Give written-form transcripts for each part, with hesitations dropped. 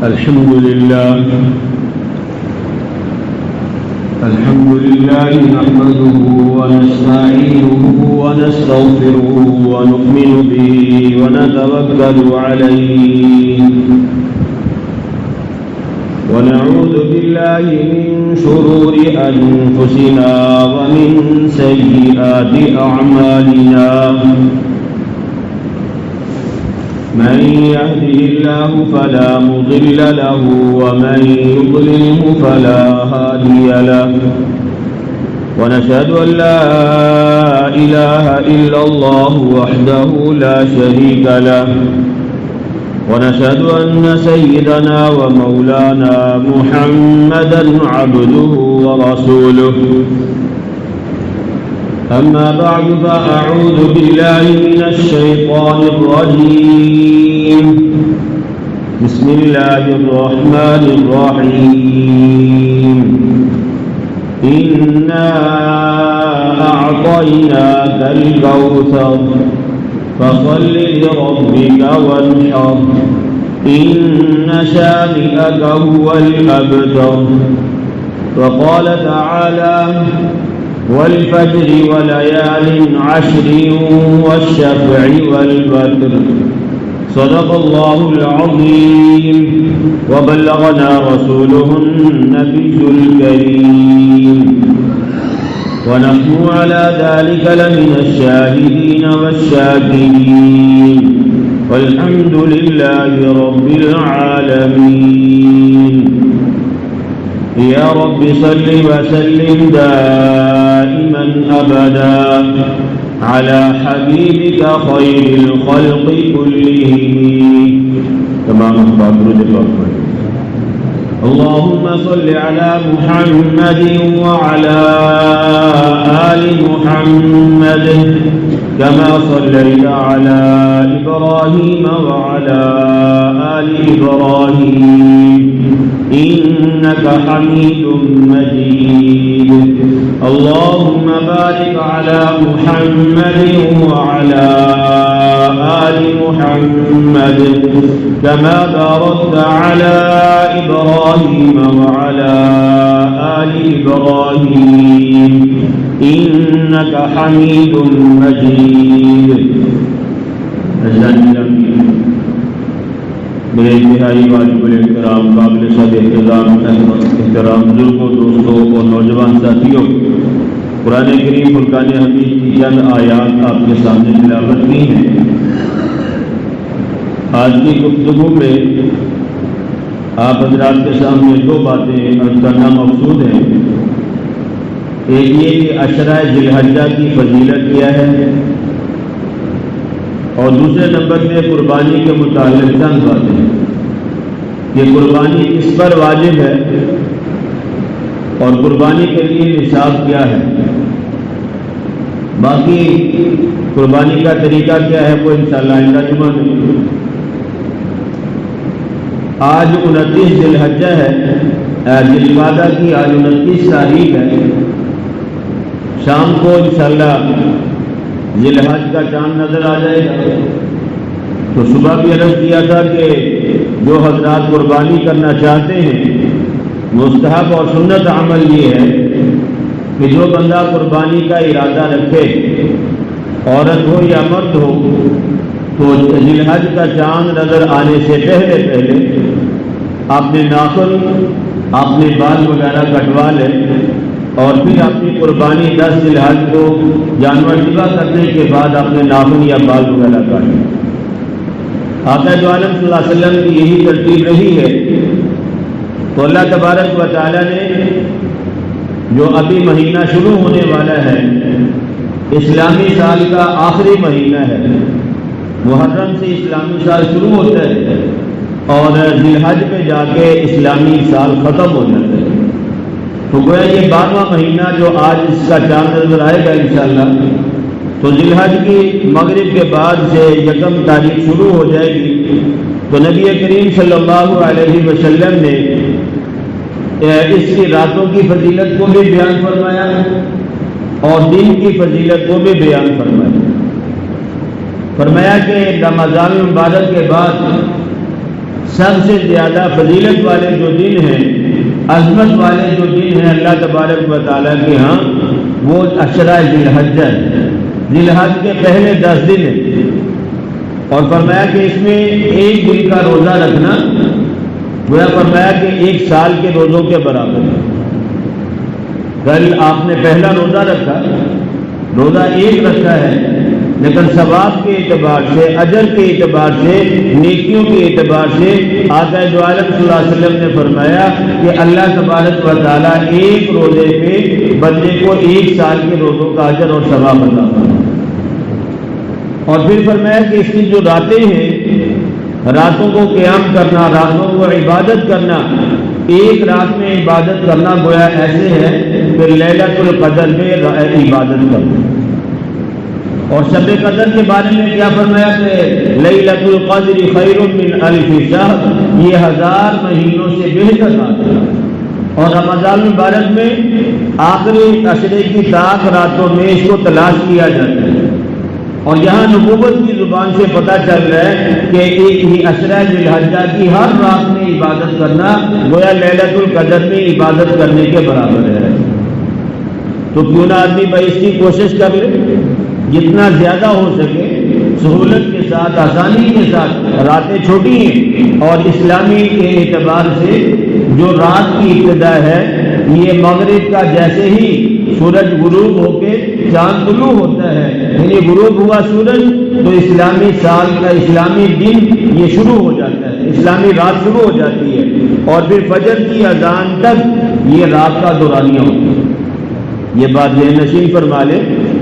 الحمد لله نحمده ونستعينه ونستغفره ونؤمن به ونتوكل عليه ونعوذ بالله من شرور أنفسنا ومن سيئات أعمالنا من يهده الله فلا مضل له ومن يضلله فلا هادي له ونشهد أن لا إله إلا الله وحده لا شريك له ونشهد أن سيدنا ومولانا محمدا عبده ورسوله أما بعد فأعوذ بالله من الشيطان الرجيم بسم الله الرحمن الرحيم إنا أعطيناك الكوثر فصل لربك وانحر إن شانئك هو الأبتر وقال تعالى والفجر وليال عشر والشفع والوتر صدق الله العظيم وبلغنا رسوله النبي الكريم ونحن على ذلك لمن الشاهدين والشاكرين والحمد لله رب العالمين يا رب صل وسلم دائما أبدا على حبيبك خير الخلق كلهم تمام الصلاة اللهم صل على محمد وعلى آل محمد كما صليت على إبراهيم وعلى آل إبراهيم إنك حميد مجيد اللهم بارك على محمد وعلى آل محمد كما باركت على إبراهيم وعلى آل إبراهيم إنك حميد مجيد میرے انتہائی واجب الاحترام قابل صد احترام بزرگوں دوستوں اور نوجوان ساتھیوں، قرآن کریم فرقان حمید کی چند آیات آپ کے سامنے تلاوت کی ہیں۔ آج کی گفتگو میں آپ حضرات کے سامنے دو باتیں عرض کرنا مقصود ہیں۔ ایک یہ کہ عشرہ ذی الحجہ کی فضیلت کیا ہے، اور دوسرے نمبر پہ قربانی کے متعلق چند باتیں کہ قربانی کس پر واجب ہے اور قربانی کے لیے نصاب کیا ہے، باقی قربانی کا طریقہ کیا ہے وہ انشاءاللہ آئندہ جمعہ میں۔ آج 29 ذی الحجہ ہے، ذی القعدہ کی آج 29 تاریخ ہے۔ شام کو انشاءاللہ ذی الحج کا چاند نظر آ جائے گا، تو صبح بھی عرض کیا تھا کہ جو حضرات قربانی کرنا چاہتے ہیں مستحب اور سنت عمل یہ ہے کہ جو بندہ قربانی کا ارادہ رکھے، عورت ہو یا مرد ہو، تو ذی الحج کا چاند نظر آنے سے پہلے اپنے ناخن اپنے بال وغیرہ کٹوا لے، اور پھر اپنی قربانی 10 ذی الحج کو جانور ذبح کرنے کے بعد اپنے ناخن یا بال وغیرہ کاٹیں۔ آقا دو عالم صلی اللہ علیہ وسلم کی یہی ترتیب رہی ہے، تو اللہ تبارک و تعالیٰ نے جو ابھی مہینہ شروع ہونے والا ہے، اسلامی سال کا آخری مہینہ ہے، محرم سے اسلامی سال شروع ہوتا ہے اور ذی الحج پہ جا کے اسلامی سال ختم ہو جاتا ہے۔ تو گویا یہ 12واں مہینہ جو آج اس کا چاند نظر آئے گا انشاءاللہ، تو ذی الحج کی مغرب کے بعد سے 1 تاریخ شروع ہو جائے گی۔ تو نبی کریم صلی اللہ علیہ وسلم نے اس کی راتوں کی فضیلت کو بھی بیان فرمایا اور دن کی فضیلت کو بھی بیان فرمایا کہ رمضان المبارک کے بعد سب سے زیادہ فضیلت والے جو دن ہیں، عظمت والے جو دن ہیں اللہ تبارک و تعالیٰ کے ہاں، وہ عشرہ ذی الحجہ ہے، ذی الحج کے پہلے 10 دن ہیں، اور فرمایا کہ اس میں ایک دن کا روزہ رکھنا گویا فرمایا کہ 1 سال کے روزوں کے برابر ہے۔ کل آپ نے پہلا روزہ رکھا، روزہ ایک رکھا ہے، لیکن ثواب کے اعتبار سے، اجر کے اعتبار سے، نیکیوں کے اعتبار سے آقا دو عالم صلی اللہ علیہ وسلم نے فرمایا کہ اللہ تبارک و تعالیٰ ایک روزے پہ بندے کو 1 سال کے روزوں کا اجر اور ثواب عطا فرماتا ہے۔ اور پھر فرمایا کہ اس کی جو راتیں ہیں، راتوں کو قیام کرنا، راتوں کو عبادت کرنا، ایک رات میں عبادت کرنا گویا ایسے ہے کہ لیلۃ القدر میں عبادت کرنا۔ اور شب قدر کے بارے میں کیا فرمایا کہ لیلۃ القدر خیر من 1000 شہر، یہ 1000 مہینوں سے بہتر رات ہے۔ اور رمضان المبارک میں آخری عشرے کی طاق راتوں میں اس کو تلاش کیا جاتا ہے، اور یہاں نبوت کی زبان سے پتہ چل رہا ہے کہ ایک ہی عشرہ ذی الحجہ کی ہر رات میں عبادت کرنا گویا لیلۃ القدر میں عبادت کرنے کے برابر ہے۔ تو کیوں نہ آدمی بھائی اس کی کوشش کر لے، جتنا زیادہ ہو سکے سہولت کے ساتھ، آسانی کے ساتھ۔ راتیں چھوٹی ہیں، اور اسلامی کے اعتبار سے جو رات کی ابتدا ہے یہ مغرب کا جیسے ہی سورج غروب ہو کے چاند طلوع ہوتا ہے، یعنی غروب ہوا سورج تو اسلامی سال کا اسلامی دن یہ شروع ہو جاتا ہے، اسلامی رات شروع ہو جاتی ہے، اور پھر فجر کی اذان تک یہ رات کا دورانیہ ہوتا ہے۔ یہ بات ذہن نشین فرما لے،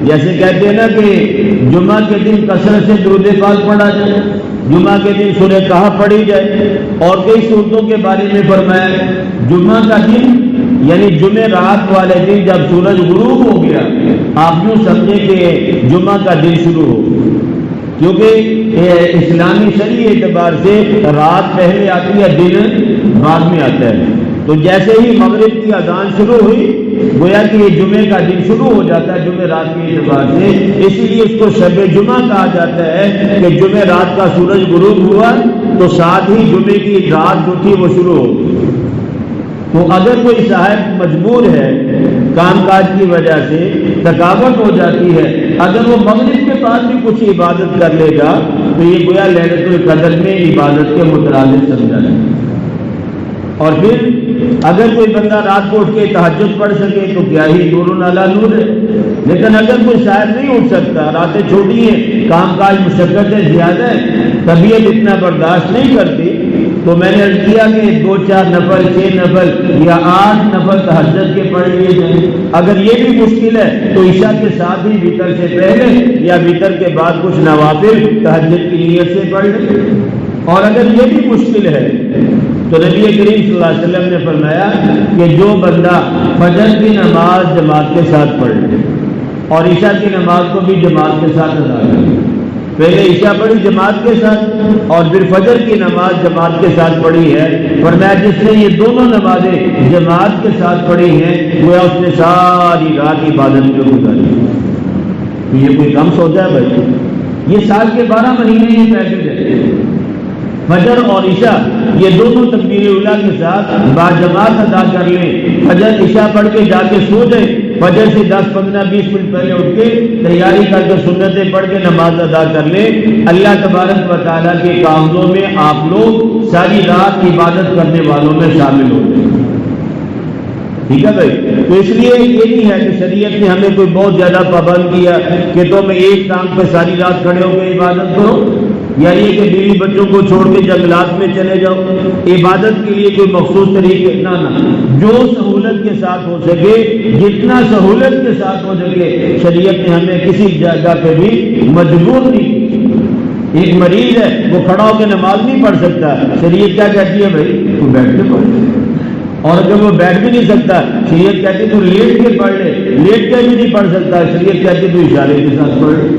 جیسے کہتے ہیں نا کہ جمعہ کے دن کثرت سے درود پاک پڑھا جائے، جمعہ کے دن سورہ کہف پڑھی جائے، اور کئی صورتوں کے بارے میں فرمایا جمعہ کا دن یعنی جمعہ رات والے دن جب سورج غروب ہو گیا آپ یوں سمجھیں کہ جمعہ کا دن شروع ہو، کیونکہ اسلامی شرعی اعتبار سے رات پہلے آتی ہے، دن بعد میں آتا ہے۔ تو جیسے ہی مغرب کی اذان شروع ہوئی گویا کہ یہ جمعے کا دن شروع ہو جاتا ہے جمعہ رات کے اعتبار سے، اسی لیے اس کو شب جمعہ کہا جاتا ہے کہ جمعہ رات کا سورج غروب ہوا تو ساتھ ہی جمعے کی رات جو تھی وہ شروع ہو گئی۔ تو اگر کوئی صاحب مجبور ہے کام کاج کی وجہ سے، تھکاوٹ ہو جاتی ہے، اگر وہ مغرب کے بعد بھی کچھ عبادت کر لے گا تو یہ گویا لیلۃ القدر میں عبادت کے مترادف سمجھا جائے۔ اور پھر اگر کوئی بندہ رات کو اٹھ کے تہجد پڑھ سکے تو کیا ہی نور علی نور ہے، لیکن اگر کوئی شاید نہیں اٹھ سکتا، راتیں چھوٹی ہیں، کام کاج مشقتیں زیادہ ہیں، طبیعت اتنا برداشت نہیں کرتی، تو میں نے عرض کیا کہ 2-4 نفل، 6 نفل یا 8 نفل تہجد کے پڑھ لیے جائیں۔ اگر یہ بھی مشکل ہے تو عشاء کے ساتھ ہی وتر سے پہلے یا وتر کے بعد کچھ نوافل تہجد کی نیت سے پڑھ لیں۔ اور اگر یہ بھی مشکل ہے تو نبی کریم صلی اللہ علیہ وسلم نے فرمایا کہ جو بندہ فجر کی نماز جماعت کے ساتھ پڑھ لے اور عشاء کی نماز کو بھی جماعت کے ساتھ ادا کرے، پہلے عشاء پڑھی جماعت کے ساتھ اور پھر فجر کی نماز جماعت کے ساتھ پڑھی ہے، فرمایا جس نے یہ دونوں نمازیں جماعت کے ساتھ پڑھی ہیں گویا اس نے ساری رات عبادت میں گزاری۔ تو یہ کوئی کم سوچا ہے بھائی؟ یہ سال کے 12 مہینے یہ پیکج ہے، فجر اور عشاء یہ دونوں تکبیر اولیٰ کے ساتھ باجماعت ادا کر لیں، فجر عشاء پڑھ کے جا کے سو جائیں، فجر سے 10-15-20 منٹ پہلے اٹھ کے تیاری کر کے سنتیں پڑھ کے نماز ادا کر لیں، اللہ تبارک و تعالیٰ کے کاموں میں آپ لوگ ساری رات عبادت کرنے والوں میں شامل ہو جائیں۔ ٹھیک ہے بھائی؟ تو اس لیے یہ نہیں ہے کہ شریعت نے ہمیں کوئی بہت زیادہ پابند کیا کہ تم ایک ٹانگ پہ ساری رات کھڑے ہو کے عبادت کرو، یا یہ کہ بیوی بچوں کو چھوڑ کے جنگلات میں چلے جاؤ، عبادت کے لیے کوئی مخصوص طریقے نہ جو سہولت کے ساتھ ہو سکے، جتنا سہولت کے ساتھ ہو سکے، شریعت نے ہمیں کسی جگہ پہ بھی مجبور نہیں کی۔ ایک مریض ہے وہ کھڑا ہو کے نماز نہیں پڑھ سکتا، شریعت کیا کہتی ہے بھائی تو بیٹھ کے پڑھ، اور اگر وہ بیٹھ بھی نہیں سکتا شریعت کہتی تو لیٹ کے پڑھ لے، لیٹ کے بھی نہیں پڑھ سکتا شریعت کہتی تو اشارے کے ساتھ پڑھ لے۔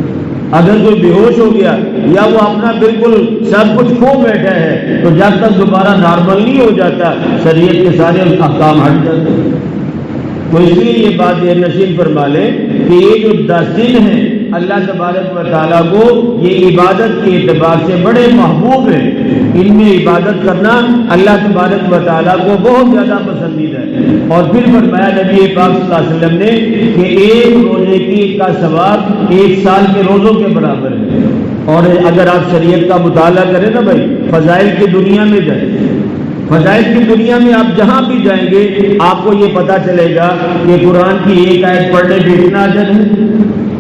اگر کوئی بے ہوش ہو گیا یا وہ اپنا بالکل سب کچھ کھو بیٹھا ہے تو جب تک دوبارہ نارمل نہیں ہو جاتا شریعت کے سارے احکام ہٹ جاتے۔ تو اس لیے یہ بات یہ نشین فرما لیں کہ یہ جو 10 دن ہیں اللہ تبارک و تعالیٰ کو یہ عبادت کے اعتبار سے بڑے محبوب ہیں. ان میں عبادت کرنا اللہ تبارک و تعالیٰ کو بہت زیادہ پسندیدہ ہے. اور پھر فرمایا نبی پاک صلی اللہ علیہ وسلم نے کہ ایک روزے کی کا ثواب 1 سال کے روزوں کے برابر ہے. اور اگر آپ شریعت کا مطالعہ کریں نا بھائی، فضائل کی دنیا میں جائیں، فضائل کی دنیا میں آپ جہاں بھی جائیں گے آپ کو یہ پتا چلے گا کہ قرآن کی ایک آیت پڑھنے پہ اتنا اجر ہے،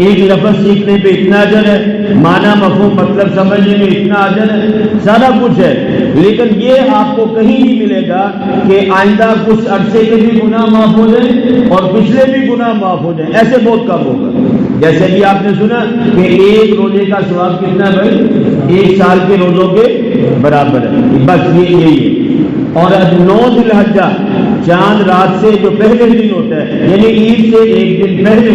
ایک لفظ سیکھنے پہ اتنا اجر ہے، معنی مفہوم مطلب سمجھنے میں اتنا اجر ہے، سارا کچھ ہے. لیکن یہ آپ کو کہیں نہیں ملے گا کہ آئندہ کچھ عرصے کے بھی گناہ معاف ہو جائیں اور پچھلے بھی گناہ معاف ہو جائیں. ایسے بہت کم ہوگا. جیسے بھی آپ نے سنا کہ ایک روزے کا ثواب کتنا ہے بھائی؟ 1 سال کے روزوں کے برابر ہے. بس یہی ہے. اور 9 ذی الحجہ چاند رات سے جو پہلے دن ہوتا ہے، یعنی عید سے ایک دن پہلے،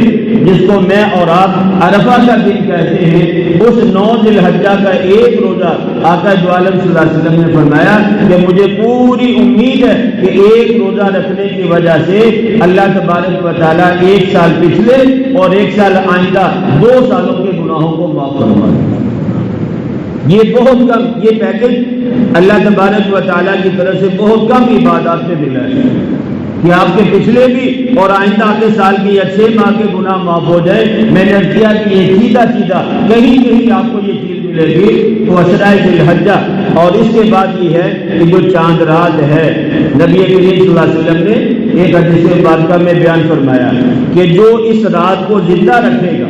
جس کو میں اور آپ عرفہ کا دن کہتے ہیں، اس 9 ذی الحجہ کا ایک روزہ آقا دو عالم صلی اللہ علیہ وسلم نے فرمایا کہ مجھے پوری امید ہے کہ ایک روزہ رکھنے کی وجہ سے اللہ تبارک و تعالیٰ 1 سال پچھلے اور 1 سال آئندہ 2 سالوں کے گناہوں کو معاف فرمائے. یہ بہت کم، یہ پیکج اللہ تبارک و تعالیٰ کی طرف سے بہت کم عبادات سے ملا ہے کہ آپ کے پچھلے بھی اور آئندہ کے سال کی یا 6 ماہ کے گناہ معاف ہو جائے. میں نے کیا کہ یہ سیدھا کہیں کہیں آپ کو یہ چیز ملے گی تو عشرہ ذی الحجہ. اور اس کے بعد یہ ہے کہ جو چاند رات ہے، نبی کریم صلی اللہ علیہ وسلم نے ایک حدیث مبارکہ میں بیان فرمایا کہ جو اس رات کو زندہ رکھے گا،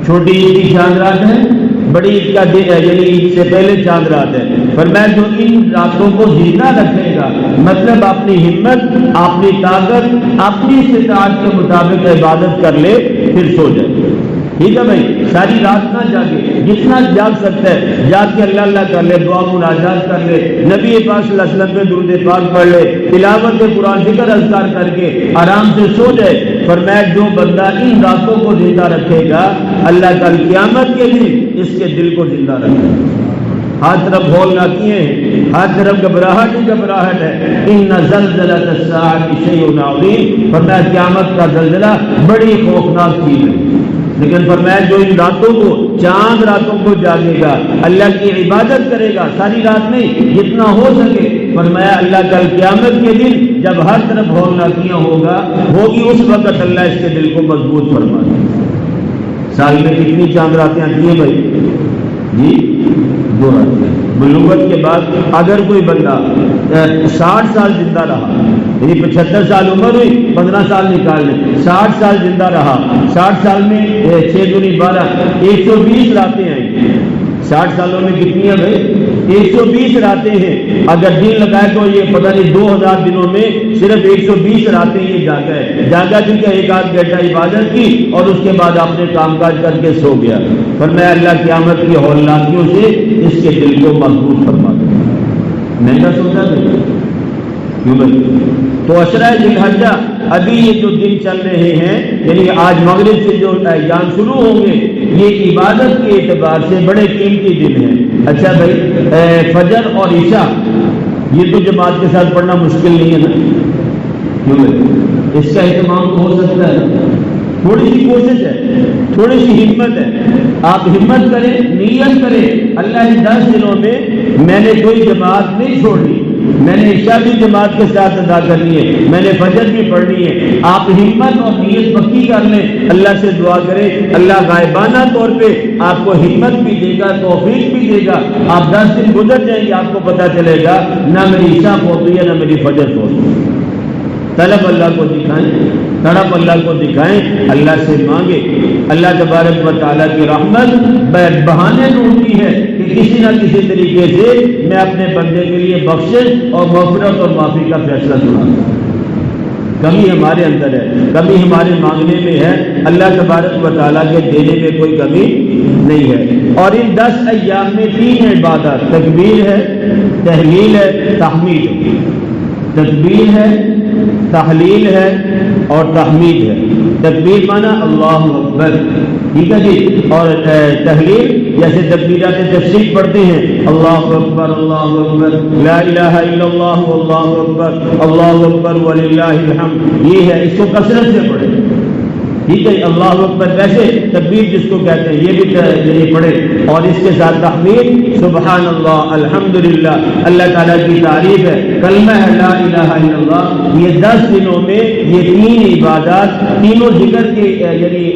چھوٹی عید کی چاند رات ہے، بڑی عید کا دن ہے، یعنی عید سے پہلے چاند رات ہے، فرمایا جو ان راتوں کو زندہ رکھے گا، مطلب اپنی ہمت، اپنی طاقت، اپنی استطاعت کے مطابق عبادت کر لے، پھر سو جائے. ٹھیک ہے بھائی، ساری رات نہ جاگے، جتنا جاگ سکتا ہے جاگ کے اللہ اللہ کر لے، دعا مناجات کر لے، نبی پاک صلی اللہ علیہ وسلم پہ درود پاک پڑھ لے، تلاوت قرآن ذکر اذکار کر کے آرام سے سو جائے. فرمایا جو بندہ ان راتوں کو زندہ رکھے گا، اللہ کل قیامت کے دن اس کے دل کو زندہ رکھے گا. ہر طرف ہولنا کیے ہیں، ہر طرف گھبراہٹ ہی گھبراہٹ ہے. ان زلزلۃ الساعۃ شیء عظیم، فرمایا قیامت کا زلزلہ بڑی خوفناک چیز ہے. لیکن فرمایا جو ان راتوں کو، چاند راتوں کو جاگے گا، اللہ کی عبادت کرے گا، ساری رات نہیں، جتنا ہو سکے، فرمایا اللہ کل قیامت کے دن جب ہر طرف ہولنا کیا ہوگی، اس وقت اللہ اس کے دل کو مضبوط فرما دے. سال میں کتنی چاند راتیں آتی ہیں بھائی؟ جی 2 راتیں. بلوغت کے بعد اگر کوئی بندہ 60 سال زندہ رہا، یعنی 75 سال عمر ہوئی، 15 سال نکال لیں، 60 سال زندہ رہا، 60 سال میں 6 دونی 12، 120 راتیں آئیں. 60 سالوں میں کتنی ہے بھائی؟ 120 راتیں ہیں. اگر دن لگائے تو یہ پتہ نہیں 2000 دنوں میں صرف 120 راتیں یہ جاگا ہے. جاگا کیونکہ 1 آدھ گھنٹہ عبادت کی اور اس کے بعد آپ نے کام کاج کر کے سو گیا. فرمایا اللہ قیامت کی ہولناکیوں سے اس کے دل کو محفوظ فرما دے. مہنگا سوچا تھا کیوں بھائی؟ تو عشرہ ذی الحجہ ابھی یہ جو دن چل رہے ہیں، یعنی آج مغرب سے جو ایام شروع ہوں گے، یہ عبادت کے اعتبار سے بڑے قیمتی دن ہیں. اچھا بھائی، فجر اور عشاء یہ تو جماعت کے ساتھ پڑھنا مشکل نہیں ہے نا؟ کیوں بھائی؟ اس کا اہتمام تو ہو سکتا ہے. تھوڑی سی کوشش ہے، تھوڑی سی ہمت ہے. آپ ہمت کریں، نیت کریں، اللہ ان 10 دنوں میں نے کوئی جماعت نہیں چھوڑنی، میں نے عشاء بھی جماعت کے ساتھ ادا کرنی ہے، میں نے فجر بھی پڑھنی ہے. آپ ہمت اور نیت پکی کر لیں، اللہ سے دعا کریں، اللہ غائبانہ طور پہ آپ کو ہمت بھی دے گا، توفیق بھی دے گا. آپ 10 دن گزر جائیں گے، آپ کو پتہ چلے گا نہ میری عشاء پہنچی ہے نہ میری فجر پہنچی. طلب اللہ کو دکھائیں، تڑپ اللہ کو دکھائیں، اللہ سے مانگے. اللہ تبارک و تعالیٰ کی رحمت بہانے ڈھونڈتی ہے کہ کسی نہ کسی طریقے سے میں اپنے بندے کے لیے بخشش اور مغفرت اور معافی کا فیصلہ سناؤں. کمی ہمارے اندر ہے، کمی ہمارے مانگنے میں ہے، اللہ تبارک و تعالیٰ کے دینے میں کوئی کمی نہیں ہے. اور ان 10 ایام میں 3 عبادات، تکبیر ہے، تحلیل ہے، تحمید ہے. تکبیر ہے، تحلیل ہے اور تحمید ہے. تکبیر مانا اللہ اکبر، ٹھیک ہے جی. اور تحلیل جیسے تکبیرات تشریف پڑھتے ہیں، اللہ اکبر اللہ اکبر، لا الہ الا اللہ اللہ اکبر، اللہ اکبر وللہ الحمد، یہ ہے، اس کو کثرت سے پڑھیں. ٹھیک ہے، اللہ اکبر ویسے تکبیر جس کو کہتے ہیں یہ بھی پڑھے، اور اس کے ساتھ تحمید سبحان اللہ الحمدللہ، اللہ تعالیٰ کی تعریف ہے، کلمہ ہے لا الہ الا اللہ۔ یہ 10 دنوں میں یہ 3 عبادات تینوں ذکر کے یعنی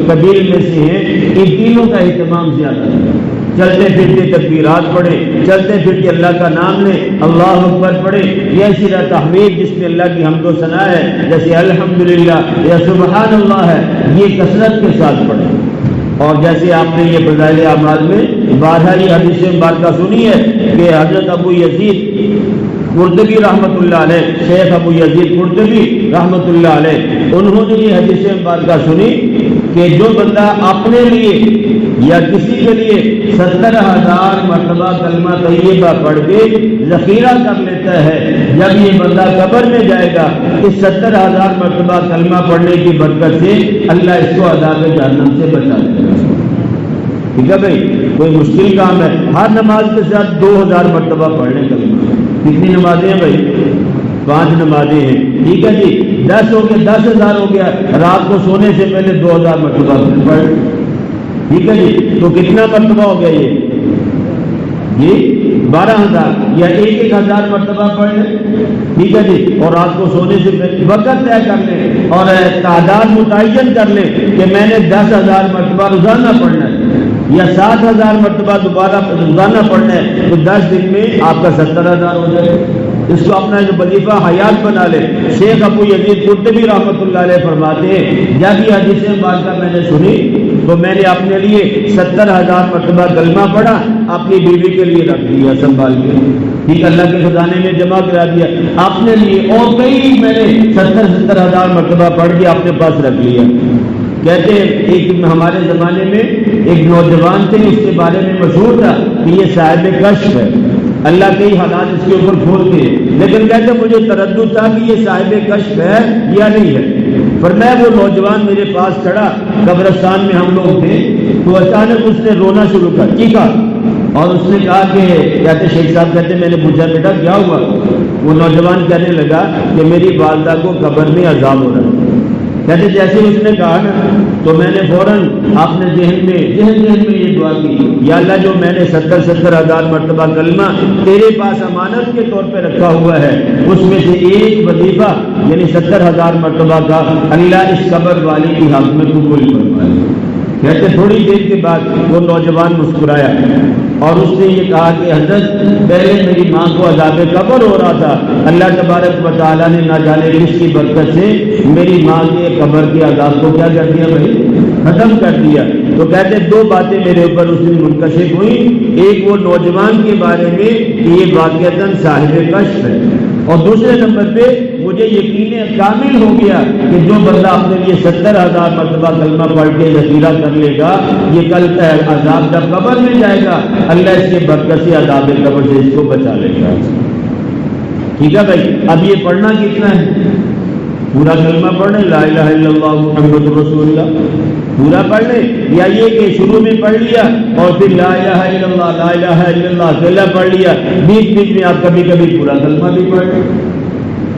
قبیل میں سے ہیں، ان تینوں کا اہتمام زیادہ ہے۔ چلتے پھرتے تکبیرات پڑھیں، چلتے پھرتے اللہ کا نام لیں، اللہ اکبر پڑھیں، یہ اسی طرح تحمید جس میں اللہ کی حمد و ثنا ہے، جیسے الحمدللہ یا سبحان اللہ ہے، یہ کثرت کے ساتھ پڑھیں۔ اور جیسے آپ نے یہ فضائل اعمال میں بارہا یہ حدیث مبارکہ سنی ہے کہ حضرت ابو یزید قرطبی رحمۃ اللہ علیہ، شیخ ابو یزید قرطبی رحمۃ اللہ علیہ، انہوں نے یہ حدیث مبارکہ سنی کہ جو بندہ اپنے لیے یا کسی کے لیے 70,000 مرتبہ کلمہ طیبہ پڑھ کے ذخیرہ کر لیتا ہے، جب یہ بندہ قبر میں جائے گا اس 70,000 مرتبہ کلمہ پڑھنے کی برکت سے اللہ اس کو عذاب جہنم سے بچا لے گا۔ ٹھیک ہے بھائی، کوئی مشکل کام ہے، ہر نماز کے ساتھ 2,000 مرتبہ پڑھنے کلمہ۔ کتنی نمازیں ہیں بھائی؟ 5 نمازیں ہیں، ٹھیک ہے جی، 10 ہو گیا، 10,000 ہو گیا، رات کو سونے سے پہلے 2,000 مرتبہ پڑھ، ٹھیک ہے جی، تو کتنا مرتبہ ہو گیا یہ 12,000 یا 1,000 مرتبہ پڑھ لیں، ٹھیک ہے جی، اور رات کو سونے سے پہلے وقت طے کر لیں اور تعداد متعین کر لیں کہ میں نے 10,000 مرتبہ روزانہ پڑھنا ہے یا 7,000 مرتبہ دوبارہ روزانہ پڑھنا ہے، تو 10 دن میں آپ کا 70,000 ہو جائے۔ اس کو اپنا جو وظیفہ حیات بنا لے۔ شیخ ابو یزید قرطبی رحمۃ اللہ علیہ فرماتے ہیں جب یہ حدیث مبارکہ میں نے سنی تو میں نے اپنے لیے 70,000 مرتبہ کلمہ پڑھا، اپنی بیوی کے لیے رکھ دیا سنبھال کے، ٹھیک، اللہ کے خزانے میں جمع کرا دیا اپنے لیے، اور کئی میں نے 70,000 مرتبہ پڑھ کے اپنے پاس رکھ لیا۔ کہتے ہیں ایک ہمارے زمانے میں ایک نوجوان تھے، اس کے بارے میں مشہور تھا کہ یہ صاحب کشف ہے، اللہ کئی حالات اس کے اوپر کھولتے ہیں، لیکن کہتے مجھے تردد تھا کہ یہ صاحب کشف ہے یا نہیں ہے۔ فرمایا وہ نوجوان میرے پاس کھڑا، قبرستان میں ہم لوگ تھے، تو اچانک اس نے رونا شروع کر چیخا، اور اس نے کہا کہ کہتے شیخ صاحب کہتے میں نے پوچھا بیٹا کیا ہوا؟ وہ نوجوان کہنے لگا کہ میری والدہ کو قبر میں عذاب ہو رہا ہے۔ کہتے جیسے اس نے کہا نا تو میں نے فوراً اپنے ذہن میں یہ دعا کی، یا اللہ جو میں نے 70,000 مرتبہ کلمہ تیرے پاس امانت کے طور پہ رکھا ہوا ہے، اس میں سے ایک وظیفہ یعنی 70,000 مرتبہ کا اللہ اس قبر والی کی حق میں قبول فرمائے۔ کہتے تھوڑی دیر کے بعد وہ نوجوان مسکرایا اور اس نے یہ کہا کہ حضرت پہلے میری ماں کو عذاب قبر ہو رہا تھا، اللہ تبارک و تعالیٰ نے نہ جانے کس کی برکت سے میری ماں کے قبر کے عذاب کو کیا کر دیا بھائی، ختم کر دیا۔ تو کہتے 2 باتیں میرے اوپر اس دن منکشف ہوئی، ایک وہ نوجوان کے بارے میں کہ یہ واقعتاً صاحب کشف ہے، اور دوسرے نمبر پہ مجھے یقین کامل ہو گیا کہ جو بندہ اپنے لیے 70,000 مرتبہ کلمہ پڑھ کے ذخیرہ کر لے گا، یہ کل عذاب جب قبر میں جائے گا اللہ اس کے برکت سے عذاب قبر سے اس کو بچا لے گا۔ ٹھیک ہے بھائی، اب یہ پڑھنا کتنا ہے؟ پورا کلمہ پڑھ لیں، لا الہ الا اللہ محمد رسول اللہ پورا پڑھ لیں، یا یہ کہ شروع میں پڑھ لیا اور پھر لا الہ الا اللہ لا الہ الا اللہ اکیلا پڑھ لیا، بیچ بیچ میں آپ کبھی کبھی پورا کلمہ بھی پڑھ لیں۔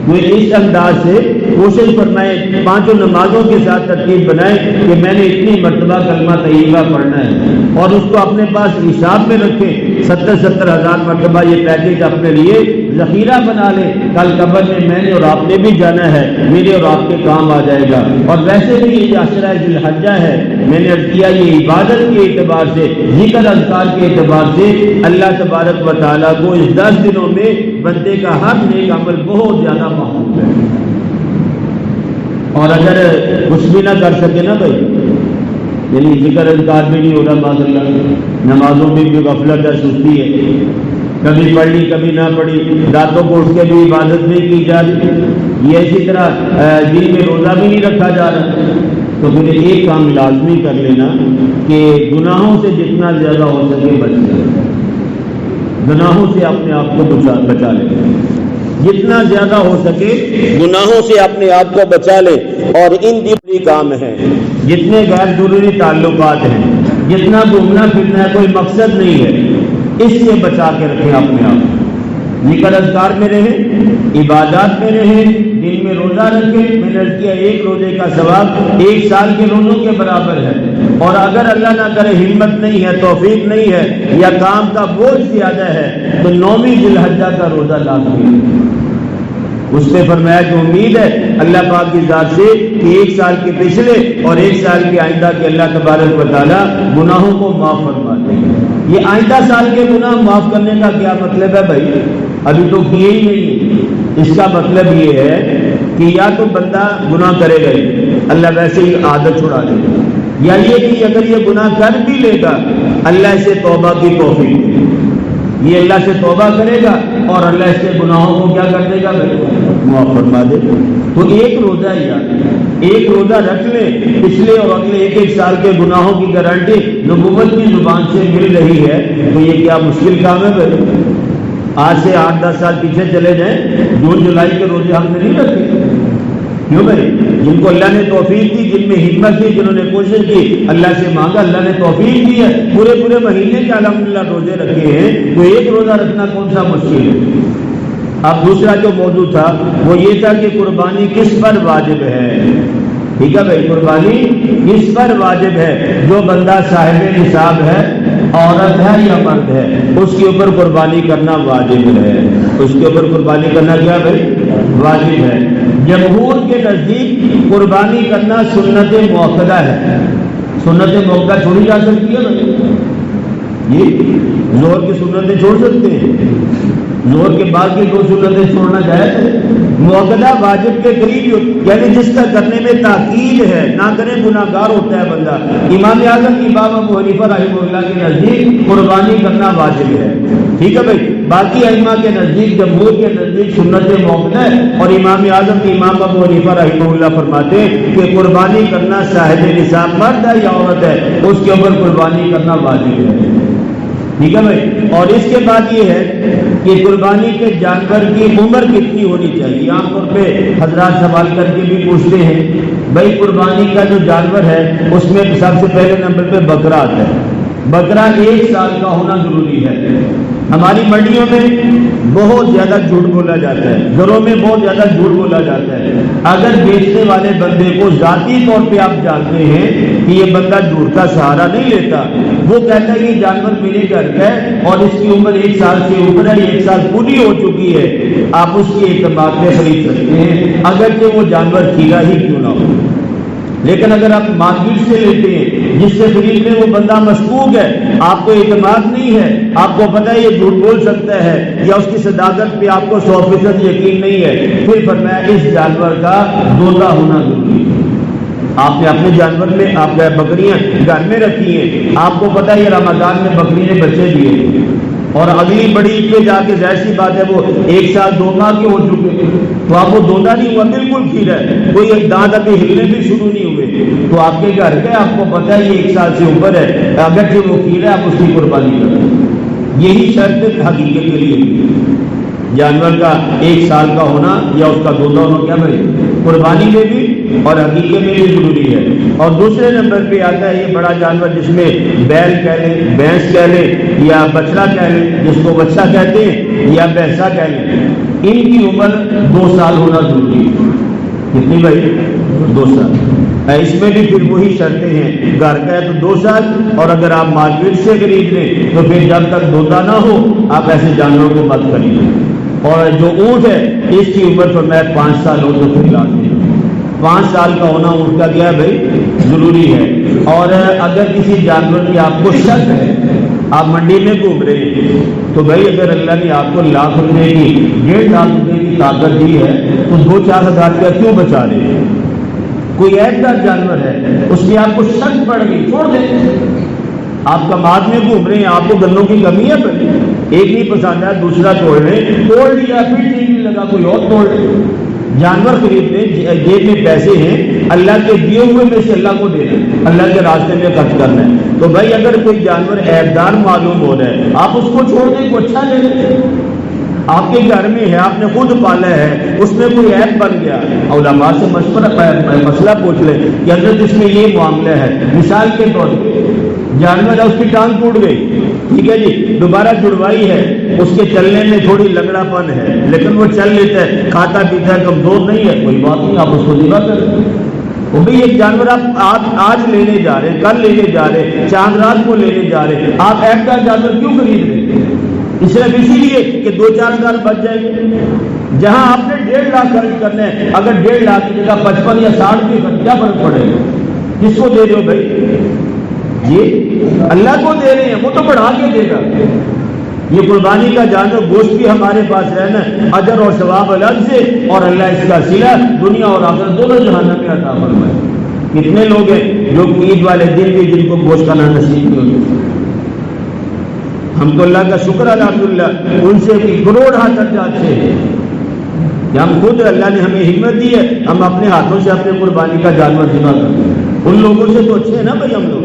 وہ اس انداز سے کوشش فرمائیں 5 نمازوں کے ساتھ ترتیب بنائیں کہ میں نے اتنی مرتبہ کلمہ طیبہ پڑھنا ہے، اور اس کو اپنے پاس حساب میں رکھیں، 70,000 مرتبہ یہ پیکج اپنے لیے ذخیرہ بنا لیں، کل قبر میں میں نے اور آپ نے بھی جانا ہے، میرے اور آپ کے کام آ جائے گا۔ اور ویسے بھی یہ عشرہ ذی الحجہ ہے، میں نے عرض کیا یہ عبادت کے اعتبار سے، ذکر اذکار کے اعتبار سے اللہ تبارک و تعالیٰ کو اس 10 دنوں میں بندے کا ہر نیک عمل بہت زیادہ محبوب ہے۔ اور اگر کچھ بھی نہ کر سکے نا بھائی، یعنی ذکر اذکار بھی نہیں ہو رہا معاذ اللہ، نمازوں میں بھی غفلت ہے، سستی ہے، کبھی پڑھ لی کبھی نہ پڑھی، راتوں کو اٹھ کے بھی عبادت نہیں کی جا رہی، یہ اسی طرح دن میں روزہ بھی نہیں رکھا جا رہا، تو پھر ایک کام لازمی کر لینا کہ گناہوں سے جتنا زیادہ ہو سکے بچ جائے، گناہوں سے اپنے آپ کو بچا لے، جتنا زیادہ ہو سکے گناہوں سے اپنے آپ کو بچا لے، اور ان ضروری کام ہیں، جتنے غیر ضروری تعلقات ہیں، جتنا گھومنا پھرنا ہے کوئی مقصد نہیں ہے، اس سے بچا کے رکھیں اپنے آپ۔ ذکر اذکار میں رہیں، عبادات میں رہیں، دن میں روزہ رکھیں. میں نے کیا ایک روزے کا ثواب 1 سال کے روزوں کے برابر ہے. اور اگر اللہ نہ کرے ہمت نہیں ہے، توفیق نہیں ہے، یا کام کا بوجھ زیادہ ہے تو 9ویں ذی الحجہ کا روزہ لازمی ہے. اس پہ فرمایا کہ امید ہے اللہ پاک کی ذات سے کہ 1 سال کے پچھلے اور 1 سال کے آئندہ کے اللہ تبارک و تعالیٰ گناہوں کو معاف فرما دیں. یہ آئندہ سال کے گناہ معاف کرنے کا کیا مطلب ہے بھائی؟ ابھی تو کیے ہی نہیں. اس کا مطلب یہ ہے کہ یا تو بندہ گناہ کرے گا اللہ ویسے ہی عادت چھڑا دے گا، یا یہ کہ اگر یہ گناہ کر بھی لے گا اللہ اسے توبہ کی توفیق دے. یہ اللہ سے توبہ کرے گا اور اللہ اس کے گناہوں کو کیا کر دے گا بھائی؟ معاف فرما دے. تو ایک روزہ یاد، ایک روزہ رکھ لے، پچھلے اور اگلے 1 سال کے گناہوں کی گارنٹی نبوت کی زبان سے مل رہی ہے. تو یہ کیا مشکل کام ہے بھائی؟ آج سے 8-10 سال پیچھے چلے جائیں، جون جولائی کے روزے ہم نے نہیں رکھے. کیوں بھائی؟ جن کو اللہ نے توفیق دی، جن میں ہمت دی، جنہوں نے کوشش کی، اللہ سے مانگا، اللہ نے توفیق دی ہے، پورے مہینے کے الحمدللہ روزے رکھے ہیں. تو ایک روزہ رکھنا کون سا مشکل ہے؟ اب دوسرا جو موضوع تھا وہ یہ تھا کہ قربانی کس پر واجب ہے. ٹھیک ہے بھائی، قربانی کس پر واجب ہے؟ جو بندہ صاحب نصاب ہے، عورت ہے یا مرد ہے، اس کے اوپر قربانی کرنا واجب ہے. اس کے اوپر قربانی کرنا کیا بھائی؟ واجب ہے. جمہور کے نزدیک قربانی کرنا سنت مؤکدہ ہے. سنت مؤکدہ چھوڑی جا سکتی ہے بھائی؟ یہ ظہر کی سنتیں چھوڑ سکتے ہیں، ظہر کے بعد کی 2 سنتیں چھوڑنا جائز ہے. مؤکدہ واجب کے قریب، یعنی جس کا کرنے میں تاکید ہے، نہ کرے گناہ گار ہوتا ہے بندہ. امام اعظم امام ابو حنیفہ رحمہ اللہ کے نزدیک قربانی کرنا واجب ہے. ٹھیک ہے بھائی. باقی ائمہ کے نزدیک، جمہور کے نزدیک سنت مؤکدہ ہے. اور امام اعظم امام ابو حنیفہ رحمہ اللہ فرماتے ہیں کہ قربانی کرنا صاحب نصاب مرد ہے یا عورت ہے، اس کے اوپر قربانی کرنا واجب ہے. ٹھیک ہے بھائی. اور اس کے بعد یہ ہے کہ قربانی کے جانور کی عمر کتنی ہونی چاہیے. عام طور پہ حضرات سوال کر کے بھی پوچھتے ہیں بھائی قربانی کا جو جانور ہے اس میں سب سے پہلے نمبر پہ بکرا آتا ہے. بکرا 1 سال کا ہونا ضروری ہے. ہماری منڈیوں میں بہت زیادہ جھوٹ بولا جاتا ہے، گھروں میں بہت زیادہ جھوٹ بولا جاتا ہے. اگر بیچنے والے بندے کو ذاتی طور پہ آپ جانتے ہیں کہ یہ بندہ جھوٹ کا سہارا نہیں لیتا، وہ کہتا ہے کہ جانور میرے گھر کا ہے اور اس کی عمر 1 سال سے اوپر ہے، 1 سال پوری ہو چکی ہے، آپ اس کے اعتماد میں خرید سکتے ہیں اگرچہ وہ جانور کھیرا ہی کیوں نہ ہو. لیکن اگر آپ مارکیٹ سے لیتے ہیں، جس سے خرید میں وہ بندہ مشکوک ہے، آپ کو اعتماد نہیں ہے، آپ کو پتہ ہے یہ جھوٹ بول سکتا ہے یا اس کی صداقت پہ آپ کو 100% یقین نہیں ہے، پھر فرمایا اس جانور کا دودھا ہونا ضروری ہے. آپ نے اپنے جانور میں آپ نے بکریاں گھر میں رکھی ہیں، آپ کو پتہ ہے یہ رمضان میں بکری نے بچے دیے اور اگلی بڑی عید پہ جا کے ظاہر سی بات ہے وہ 1 سال 2 ماہ کے ہو چکے، تو آپ کو دودھا نہیں ہوا، بالکل کھیرا ہے، کوئی ایک دانت ابھی ہلنے بھی شروع نہیں ہوئے، تو آپ کے گھر کے آپ کو پتہ ہے یہ 1 سال سے اوپر ہے، اگرچہ وہ کھیرا ہے آپ اس کی قربانی کریں. یہی شرط حقیقت کے لیے جانور کا 1 سال کا ہونا یا اس کا دودھا ہونا کیا بھائی قربانی میں بھی اور حقیقت میں بھی ضروری ہے. اور دوسرے نمبر پہ آتا ہے یہ بڑا جانور جس میں بیل کہہ لیں، بھینس کہہ لیں یا بچڑا کہہ لیں، جس کو بچہ کہتے ہیں یا بھینسا کہہ لیں، ان کی عمر 2 سال ہونا ضروری ہے. کتنی بھائی؟ 2 سال. اس میں بھی پھر وہی شرطیں ہیں، گھر کا ہے تو 2 سال، اور اگر آپ مارکیٹ سے خرید لیں تو پھر جب تک دودھا نہ ہو آپ ایسے جانوروں کو مت خریدیں. اور جو اونٹ ہے اس کی عمر فرمایا 5 سال ہو تو پھر لازمی ہے. 5 سال کا ہونا اونٹ کا کیا ہے بھائی ضروری ہے. اور اگر کسی جانور کی آپ کو شک ہے، آپ منڈی میں گھوم رہے ہیں، تو بھائی اگر اللہ نے آپ کو لاکھ روپے کی 1.5 لاکھ روپے کی طاقت دی ہے تو 2-4 ہزار کا کیوں بچا رہے ہیں؟ کوئی عیب دار جانور ہے، اس میں آپ کو شک پڑ گئی، چھوڑ دیں. آپ کماد میں گھوم رہے ہیں، آپ کو گنوں کی کمی ہے، پہلے ایک نہیں پسند ہے دوسرا توڑ لیں، توڑ لیا پھر ٹھیک نہیں لگا کوئی اور توڑ لیں. جانور خرید لیں، جیب میں پیسے ہیں، اللہ کے دیے ہوئے میں سے اللہ کو دینا، اللہ کے راستے میں خرچ کرنا ہے. تو بھائی اگر کوئی جانور عیبدار معلوم ہو رہا ہے آپ اس کو چھوڑ دیں، کوئی اچھا لے لیں. آپ کے گھر میں ہے، آپ نے خود پالا ہے، اس میں کوئی عیب بن گیا، علماء سے مسئلہ پوچھ لیں کہ حضرت اس میں یہ معاملہ ہے. مثال کے طور پہ جانور ہے، اس کی ٹانگ ٹوٹ گئی، ٹھیک ہے جی، دوبارہ جڑوائی ہے، اس کے چلنے میں تھوڑی لگڑا پن ہے لیکن وہ چل لیتا ہے، کھاتا پیتا ہے، کمزور نہیں ہے، کوئی بات نہیں، آپ اس کو ذبح کریں۔ وہ بھی ایک جانور آپ آج لینے جا رہے ہیں، کل لینے جا رہے ہیں، چاند رات کو لینے جا رہے ہیں، آپ ایک کا جانور کیوں خرید رہے ہیں؟ صرف اسی لیے کہ 2-4 ہزار بچ جائیں گے۔ جہاں آپ نے 1.5 لاکھ خرچ کرنا ہے، اگر 1.5 لاکھ کی جگہ 55 یا 60 کی خرچ، کیا فرق پڑے گا؟ کس کو دے رہے ہو بھائی؟ یہ اللہ کو دے رہے ہیں، وہ تو بڑھا کے دے گا۔ یہ قربانی کا جانور گوشت بھی ہمارے پاس رہنا، اجر اور ثواب الگ سے، اور اللہ اس کا صلہ دنیا اور آخرت دونوں جہانوں میں عطا فرمائے۔ کتنے لوگ ہیں جو عید والے دن بھی جن کو گوشت کھانا نصیب نہیں ہوتا؟ ہم تو اللہ کا شکر الحمدللہ ان سے 1 کروڑ ہاتھ اچھے ہیں کہ ہم خود، اللہ نے ہمیں ہمت دی ہے، ہم اپنے ہاتھوں سے اپنے قربانی کا جانور ذبح کرتے ہیں۔ ان لوگوں سے تو اچھے ہیں نا بھائی ہم لوگ،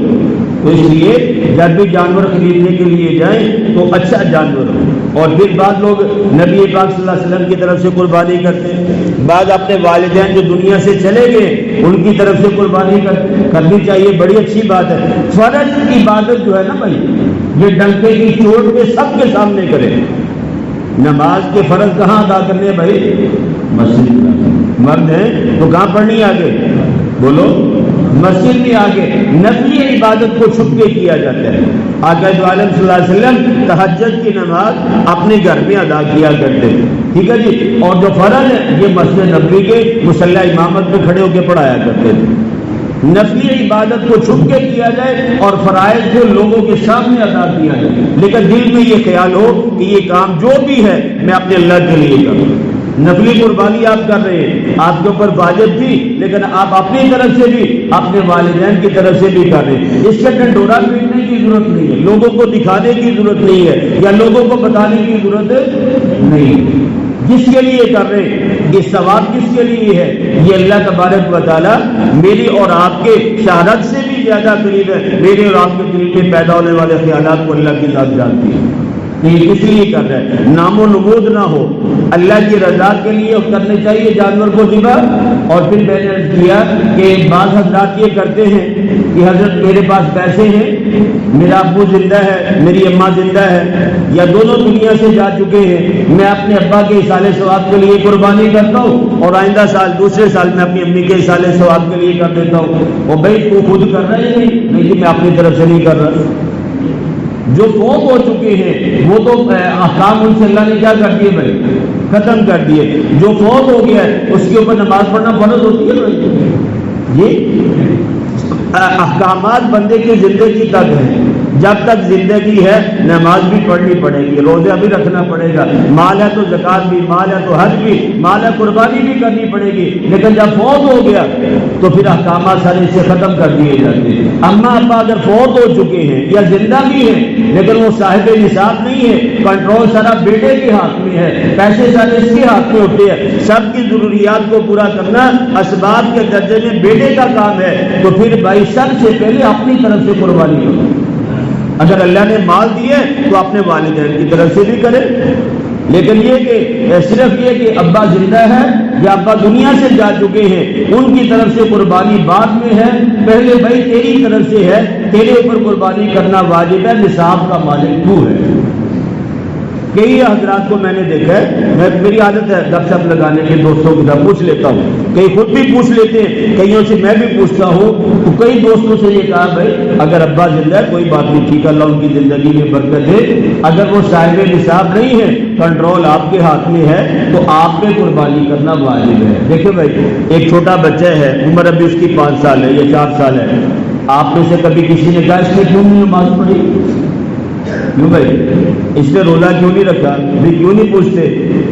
تو اس لیے جب بھی جانور خریدنے کے لیے جائیں تو اچھا جانور ہو۔ اور پھر بعض لوگ نبی پاک صلی اللہ علیہ وسلم کی طرف سے قربانی کرتے ہیں، بعض اپنے والدین جو دنیا سے چلے گئے ان کی طرف سے قربانی کرنی چاہیے، بڑی اچھی بات ہے۔ فرض عبادت جو ہے نا بھائی، یہ ڈنکے کی چوٹ پہ سب کے سامنے کرے۔ نماز کے فرض کہاں ادا کرنے ہیں بھائی؟ مسجد میں۔ مرد ہیں تو کہاں پڑھنی آگے؟ بولو، مسجد میں آگے۔ نفلی عبادت کو چھپ کے کیا جاتا ہے۔ آقا دو عالم صلی اللہ علیہ وسلم تہجد کی نماز اپنے گھر میں ادا کیا کرتے ہیں، ٹھیک ہے جی، اور جو فرض ہے یہ مسجد نبوی کے مصلی امامت میں کھڑے ہو کے پڑھایا کرتے تھے۔ نفلی عبادت کو چھپ کے کیا جائے اور فرائض کو لوگوں کے سامنے ادا کیا جائے، لیکن دل میں یہ خیال ہو کہ یہ کام جو بھی ہے میں اپنے اللہ کے لیے کروں۔ نفلی قربانی آپ کر رہے ہیں، آپ کے اوپر واجب تھی، لیکن آپ اپنی طرف سے بھی اپنے والدین کی طرف سے بھی کر رہے ہیں۔ اس کا ڈنڈورا پیٹنے کی ضرورت نہیں ہے، لوگوں کو دکھانے کی ضرورت نہیں ہے، یا لوگوں کو بتانے کی ضرورت نہیں۔ جس کے لیے کر رہے ہیں، یہ ثواب کس کے لیے ہے؟ یہ اللہ تبارک و تعالیٰ میری اور آپ کے شہادت سے بھی زیادہ قریب ہے۔ میرے اور آپ کے دل میں پیدا ہونے والے خیالات کو اللہ کی ذات جانتی ہے۔ یہ کس لیے کر رہا ہے؟ نام و نمود نہ ہو، اللہ کی رضا کے لیے کرنے چاہیے جانور کو ذبح۔ اور پھر میں نے عرض کیا کہ بعض حضرات یہ کرتے ہیں کہ حضرت میرے پاس پیسے ہیں، میرا ابو زندہ ہے، میری اماں زندہ ہے، یا دونوں دنیا سے جا چکے ہیں، میں اپنے ابا کے اصالِ ثواب کے لیے قربانی کرتا ہوں اور آئندہ سال دوسرے سال میں اپنی امی کے اصالِ ثواب کے لیے کر دیتا ہوں۔ اور بھائی تو خود کر رہا ہے یا نہیں جی، میں اپنی طرف سے نہیں کر رہا۔ جو فوت ہو چکے ہیں وہ تو احکام ان سے اللہ نے کیا کر دیے بھائی؟ ختم کر دیے۔ جو فوت ہو گیا ہے اس کے اوپر نماز پڑھنا فرض ہوتی ہے بھائی؟ یہ احکامات بندے کی زندگی تک ہیں، جب تک زندگی ہے نماز بھی پڑھنی پڑے گی، روزہ بھی رکھنا پڑے گا، مال ہے تو زکوٰۃ بھی، مال ہے تو حج بھی، مال ہے قربانی بھی کرنی پڑے گی۔ لیکن جب فوت ہو گیا تو پھر احکامات سارے سے ختم کر دیے جاتے ہیں۔ اماں ابا اگر فوت ہو چکے ہیں یا زندہ بھی ہیں لیکن وہ صاحب نصاب نہیں ہے، کنٹرول سارا بیٹے کے ہاتھ میں ہے، پیسے سارے اس کے ہاتھ میں ہوتے ہیں، سب کی ضروریات کو پورا کرنا اسباب کے درجے میں بیٹے کا کام ہے، تو پھر بھائی سب سے پہلے اپنی طرف سے قربانی کرو۔ اگر اللہ نے مال دیے تو اپنے والدین کی طرف سے بھی کرے، لیکن یہ کہ صرف یہ کہ ابا زندہ ہے یا ابا دنیا سے جا چکے ہیں ان کی طرف سے قربانی بعد میں ہے، پہلے بھائی تیری طرف سے ہے، تیرے اوپر قربانی کرنا واجب ہے، نصاب کا مالک تو ہے۔ کئی حضرات کو میں نے دیکھا ہے، میری عادت ہے گپ شپ لگانے کے، دوستوں کی طرف پوچھ لیتا ہوں، کئی خود بھی پوچھ لیتے ہیں، کئیوں سے میں بھی پوچھتا ہوں، تو کئی دوستوں سے یہ کہا بھائی اگر ابا زندہ ہے کوئی بات نہیں، ٹھیک، اللہ ان کی زندگی میں برکت ہے، اگر وہ صاحب نصاب نہیں ہے، کنٹرول آپ کے ہاتھ میں ہے، تو آپ پہ قربانی کرنا واجب ہے۔ دیکھیں بھائی ایک چھوٹا بچہ ہے، عمر ابھی اس کی 5 سال ہے یا 4 سال ہے، آپ میں سے کبھی کسی نے کہا اس نے کیوں نہیں نماز پڑھی؟ کیوں بھائی اس نے روزہ کیوں نہیں رکھا؟ بھی کیوں نہیں پوچھتے؟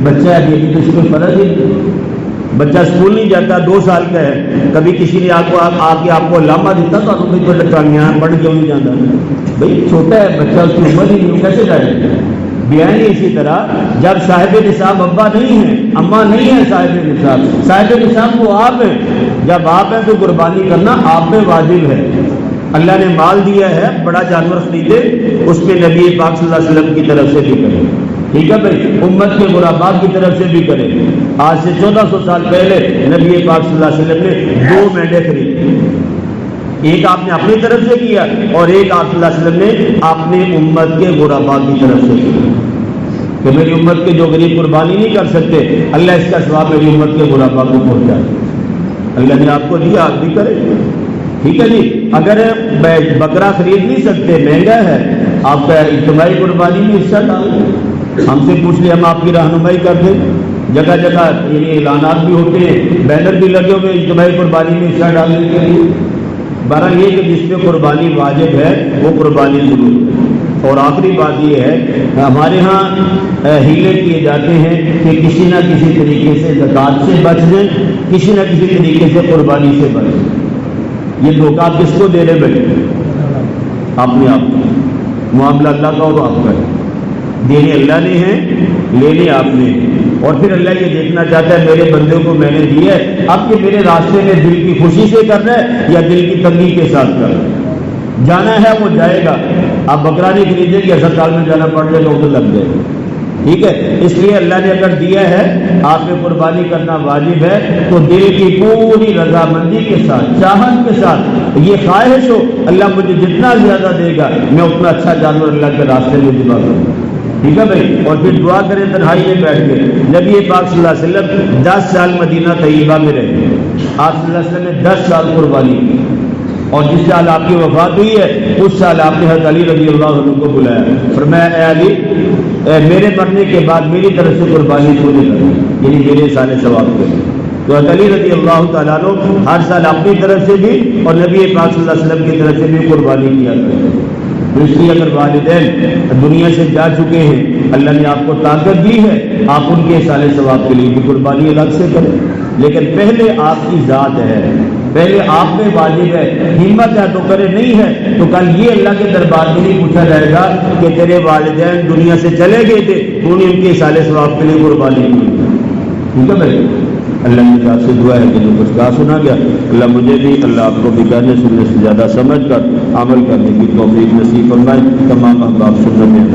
بچہ ہے ابھی تو اس کو فرض ہی، بچہ اسکول نہیں جاتا، 2 سال کا ہے، کبھی کسی نے آپ کو علامہ دیتا تو آپ کو یہاں پڑھ کیوں نہیں جاتا؟ بھائی چھوٹا ہے بچہ، اس کی عمر ہی نہیں، کیسے جائے؟ بیان اسی طرح جب صاحب نصاب ابا نہیں ہے، اماں نہیں ہے، صاحب نصاب وہ آپ ہیں، جب آپ ہیں تو قربانی کرنا آپ پہ واجب ہے۔ اللہ نے مال دیا ہے، بڑا جانور خریدے، اس پہ نبی پاک صلی اللہ علیہ وسلم کی طرف سے بھی کرے، ٹھیک ہے بھائی، امت کے غرباء کی طرف سے بھی کرے۔ آج سے 1400 سال پہلے نبی پاک صلی اللہ علیہ وسلم نے 2 مینڈے خریدے، ایک آپ نے اپنی طرف سے کیا اور ایک آپ صلی اللہ علیہ وسلم نے اپنے امت کے غرباء کی طرف سے کیا۔ کہ میری امت کے جو غریب قربانی نہیں کر سکتے، اللہ اس کا ثواب میری امت کے غرباء کو پہنچائے۔ اللہ نے آپ کو دیا، آپ بھی کریں، ٹھیک ہے جی۔ اگر بکرا خرید نہیں سکتے، مہنگا ہے، آپ کا اجتماعی قربانی میں حصہ ڈالیں، ہم سے پوچھ لیں، ہم آپ کی رہنمائی کر دیں۔ جگہ جگہ یعنی اعلانات بھی ہوتے ہیں، بینر بھی لگے ہوئے اجتماعی قربانی میں حصہ ڈالنے کے لیے۔ بہرحال یہ کہ جس پہ قربانی واجب ہے وہ قربانی ضرور ہے۔ اور آخری بات یہ ہے، ہمارے ہاں ہیلے کیے جاتے ہیں کہ کسی نہ کسی طریقے سے زکوٰۃ سے بچ جائیں، کسی نہ کسی طریقے سے قربانی سے بچ جائیں۔ یہ دھوکہ آپ کس کو دے رہے بھائی؟ اپنے آپ کو۔ معاملہ اللہ کا اور آپ کا ہے، دینے اللہ نے ہیں، لینے آپ نے ہیں۔ اور پھر اللہ یہ دیکھنا چاہتا ہے میرے بندے کو میں نے دیا ہے، اب یہ میرے راستے میں دل کی خوشی سے کر رہا ہے یا دل کی تنگی کے ساتھ کر رہا ہے۔ جانا ہے وہ جائے گا، آپ بکرا نہیں خریدیں گے، اسپتال میں جانا پڑ جائے گا، تو لگ جائے گا، ٹھیک ہے۔ اس لیے اللہ نے اگر دیا ہے، آپ پہ قربانی کرنا واجب ہے، تو دل کی پوری رضامندی کے ساتھ، چاہت کے ساتھ، یہ خواہش ہو اللہ مجھے جتنا زیادہ دے گا میں اتنا اچھا جانور اللہ کے راستے میں ذبح کروں، ٹھیک ہے بھائی۔ اور پھر دعا کریں تنہائی میں بیٹھ کے۔ نبی پاک صلی اللہ علیہ وسلم 10 سال مدینہ طیبہ میں رہے، آپ صلی اللہ علیہ وسلم نے 10 سال قربانی کی، اور جس سال آپ کی وفات ہوئی ہے اس سال آپ نے حضرت علی رضی اللہ عنہ کو بلایا، فرمایا اے علی، میرے مرنے کے بعد میری طرف سے قربانی تو نہیں کرنی، یعنی میرے سال ثواب کے۔ تو حضرت علی رضی اللہ تعالیٰ عنہ ہر سال اپنی طرف سے بھی اور نبی پاک صلی اللہ علیہ وسلم کی طرف سے بھی قربانی کیا کرتے۔ تو اس لیے اگر والدین دنیا سے جا چکے ہیں، اللہ نے آپ کو طاقت دی ہے، آپ ان کے سال ثواب کے لیے بھی قربانی الگ سے کریں، لیکن پہلے آپ کی ذات ہے، پہلے آپ میں واجب ہے، ہمت ہے تو کرے، نہیں ہے تو کل یہ اللہ کے دربار میں نہیں پوچھا جائے گا کہ تیرے والدین دنیا سے چلے گئے تھے، تو نے ان کے سال ثواب کے لیے قربانی کی، ٹھیک ہے بھائی۔ اللہ کی طرف سے دعا ہے کہ جو کچھ کہا سنا گیا، اللہ مجھے بھی، اللہ آپ کو بھی کہنے سننے سے زیادہ سمجھ کر عمل کرنے کی توفیق نصیب فرمائے۔ تمام احباب سنت میں